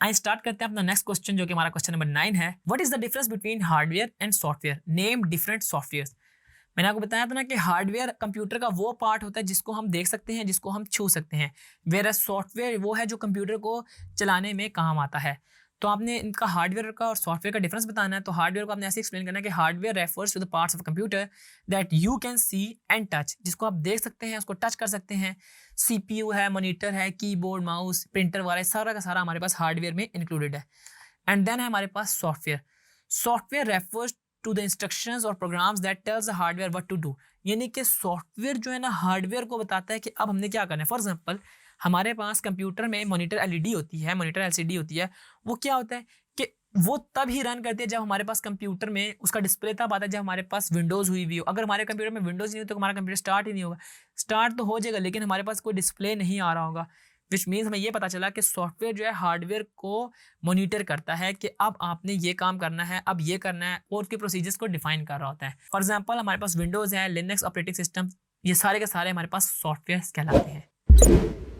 I start करते हैं अपना नेक्स्ट क्वेश्चन जो कि हमारा क्वेश्चन नंबर 9 है। What is the difference between hardware and software? Name different software. मैंने आपको बताया था ना कि हार्डवेयर कंप्यूटर का वो पार्ट होता है जिसको हम देख सकते हैं, जिसको हम छू सकते हैं, वेयर सॉफ्टवेयर वो है जो कंप्यूटर को चलाने में काम आता है। तो आपने इनका हार्डवेयर का और सॉफ्टवेयर का डिफरेंस बताना है। तो हार्डवेयर को आपने ऐसे एक्सप्लेन करना है कि hardware refers to the parts of computer that you can see and touch, जिसको आप देख सकते हैं, उसको टच कर सकते हैं। सीपीयू है, मॉनिटर है, कीबोर्ड, माउस, प्रिंटर वाला सारा का सारा हमारे पास हार्डवेयर में इंक्लूडेड है। एंड देन है हमारे पास software. Software refers to the instructions और programs that tells the hardware what to do. यानी कि सॉफ्टवेयर जो है ना हार्डवेयर को बताता है कि अब हमने क्या करना है। फॉर एग्जांपल हमारे पास कंप्यूटर में मॉनिटर एलईडी होती है, मॉनिटर एलसीडी होती है। वो क्या होता है कि वो तब ही रन करती है जब हमारे पास कंप्यूटर में उसका डिस्प्ले तब आता है जब हमारे पास विंडोज हुई हुई हो। अगर हमारे कंप्यूटर में विंडोज नहीं हो तो हमारा कंप्यूटर स्टार्ट ही नहीं होगा। स्टार्ट तो हो जाएगा लेकिन हमारे पास कोई डिस्प्ले नहीं आ रहा होगा। विच मीन्स हमें ये पता चला कि सॉफ्टवेयर जो है हार्डवेयर को मॉनिटर करता है कि अब आपने ये काम करना है, अब ये करना है, और उसके प्रोसीजर्स को डिफाइन कर रहा होता है। फॉर एग्जांपल हमारे पास विंडोज़ है, लिनक्स ऑपरेटिंग सिस्टम, ये सारे के सारे हमारे पास सॉफ्टवेयर कहलाते हैं।